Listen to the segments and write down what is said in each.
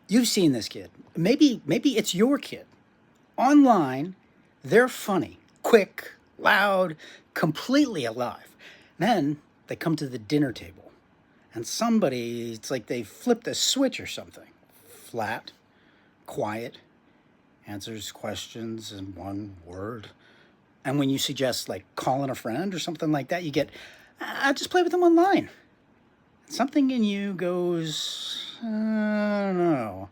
You've seen this kid. Maybe it's your kid. Online, they're funny, quick, loud, completely alive. Then they come to the dinner table, and somebody, it's like they flipped a switch or something. Flat, quiet, answers questions in one word. And when you suggest like calling a friend or something like that, you get, I just play with them online. Something in you goes, I don't know.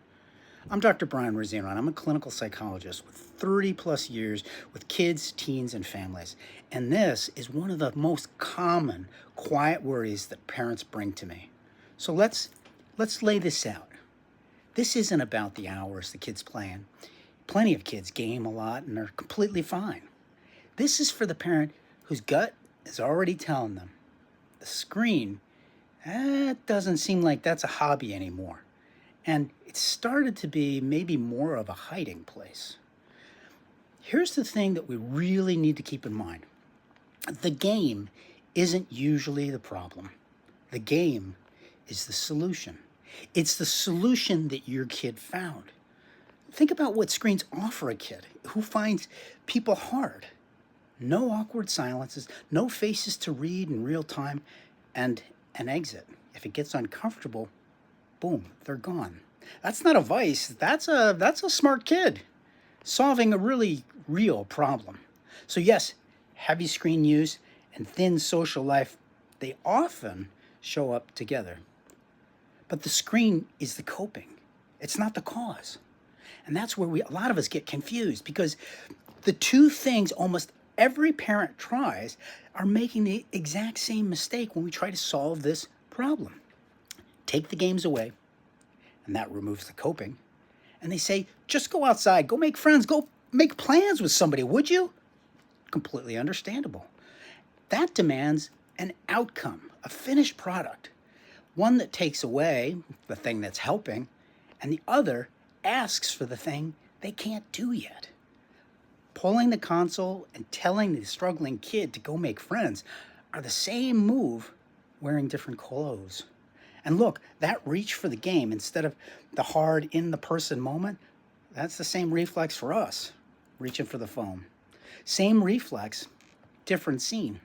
I'm Dr. Brian Rosino, and I'm a clinical psychologist with 30 plus years with kids, teens, and families. And this is one of the most common quiet worries that parents bring to me. So let's lay this out. This isn't about the hours the kids playing. Plenty of kids game a lot and are completely fine. This is for the parent whose gut is already telling them the screen, that doesn't seem like that's a hobby anymore. And it started to be maybe more of a hiding place. Here's the thing that we really need to keep in mind. The game isn't usually the problem. The game is the solution. It's the solution that your kid found. Think about what screens offer a kid who finds people hard. No awkward silences, no faces to read in real time, and an exit. If it gets uncomfortable, boom, they're gone. That's not a vice. That's a smart kid solving a really real problem. So yes, heavy screen use and thin social life, they often show up together. But the screen is the coping. It's not the cause. And that's where a lot of us get confused because the two things almost every parent tries are making the exact same mistake when we try to solve this problem. Take the games away, and that removes the coping. And they say, just go outside, go make friends, go make plans with somebody, would you? Completely understandable. That demands an outcome, a finished product, one that takes away the thing that's helping, and the other asks for the thing they can't do yet. Pulling the console and telling the struggling kid to go make friends are the same move wearing different clothes. And look, that reach for the game instead of the hard in the person moment, that's the same reflex for us, reaching for the phone. Same reflex, different scene.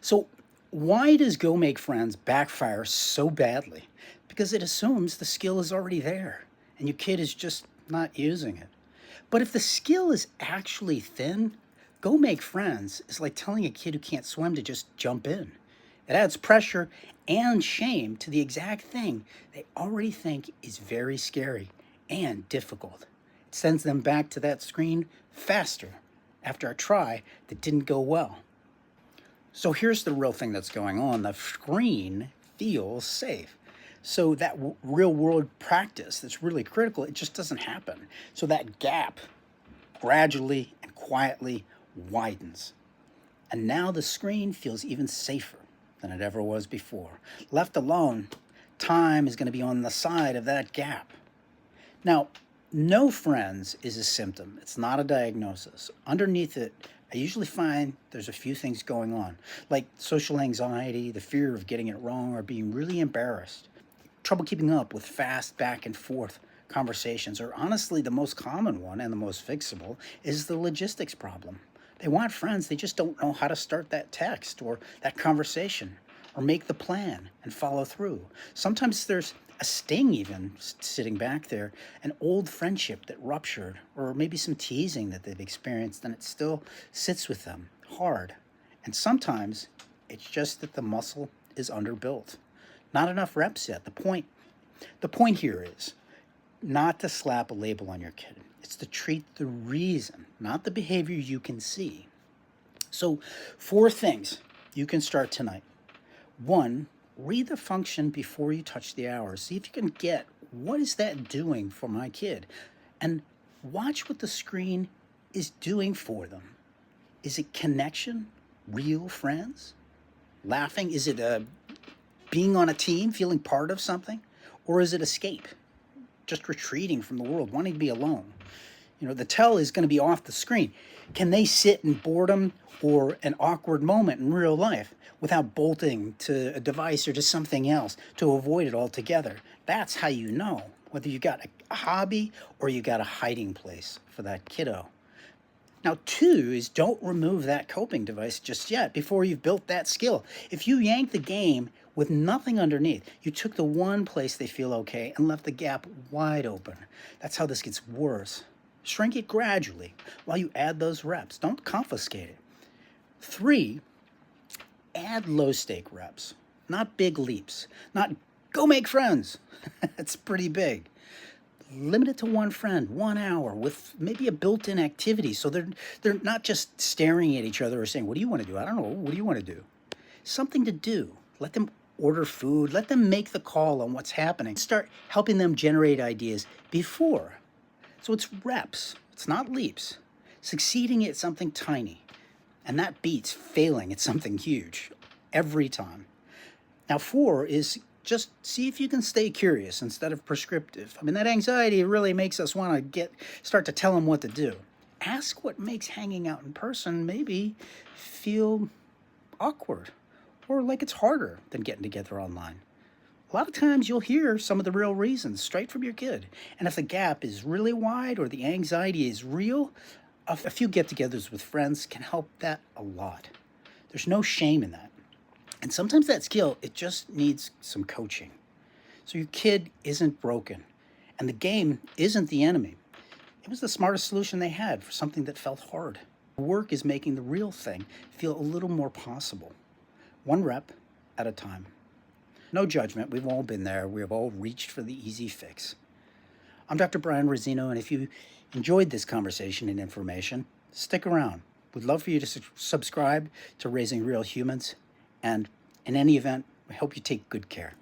So why does Go Make Friends backfire so badly? Because it assumes the skill is already there and your kid is just not using it. But if the skill is actually thin, Go Make Friends is like telling a kid who can't swim to just jump in. It adds pressure and shame to the exact thing they already think is very scary and difficult. It sends them back to that screen faster after a try that didn't go well. So here's the real thing that's going on. The screen feels safe. So that real world practice that's really critical, it just doesn't happen. So that gap gradually and quietly widens. And now the screen feels even safer than it ever was before. Left alone, time is going to be on the side of that gap. Now, no friends is a symptom. It's not a diagnosis. Underneath it, I usually find there's a few things going on, like social anxiety, the fear of getting it wrong, or being really embarrassed, trouble keeping up with fast back and forth conversations, or honestly, the most common one and the most fixable is the logistics problem. They want friends, they just don't know how to start that text or that conversation or make the plan and follow through. Sometimes there's a sting even sitting back there, an old friendship that ruptured, or maybe some teasing that they've experienced and it still sits with them hard. And sometimes it's just that the muscle is underbuilt. Not enough reps yet. The point here is not to slap a label on your kid. It's to treat the reason, not the behavior you can see. So 4 things you can start tonight. 1, read the function before you touch the hours. See if you can get what is that doing for my kid? And watch what the screen is doing for them. Is it connection? Real friends? Laughing? Is it being on a team, feeling part of something? Or is it escape? Just retreating from the world, wanting to be alone. The tell is going to be off the screen. Can they sit in boredom or an awkward moment in real life without bolting to a device or to something else to avoid it altogether? That's how you know. whether you got a hobby or you got a hiding place for that kiddo. Now, two is don't remove that coping device just yet before you've built that skill. If you yank the game with nothing underneath, you took the one place they feel okay and left the gap wide open. That's how this gets worse. Shrink it gradually while you add those reps. Don't confiscate it. Three, add low stake reps, not big leaps, not go make friends. That's pretty big. Limit it to one friend, 1 hour with maybe a built-in activity. So they're not just staring at each other or saying, what do you want to do? I don't know. What do you want to do? Something to do. Let them order food. Let them make the call on what's happening. Start helping them generate ideas before. So it's reps. It's not leaps. Succeeding at something tiny. And that beats failing at something huge every time. Now, four is just see if you can stay curious instead of prescriptive. I mean, that anxiety really makes us want to start to tell them what to do. Ask what makes hanging out in person maybe feel awkward or like it's harder than getting together online. A lot of times you'll hear some of the real reasons straight from your kid. And if the gap is really wide or the anxiety is real, a few get-togethers with friends can help that a lot. There's no shame in that. And sometimes that skill, it just needs some coaching. So your kid isn't broken, and the game isn't the enemy. It was the smartest solution they had for something that felt hard. Work is making the real thing feel a little more possible. One rep at a time. No judgment, we've all been there. We've all reached for the easy fix. I'm Dr. Brian Rosino, and if you enjoyed this conversation and information, stick around. We'd love for you to subscribe to Raising Real Humans. And in any event, I hope you take good care.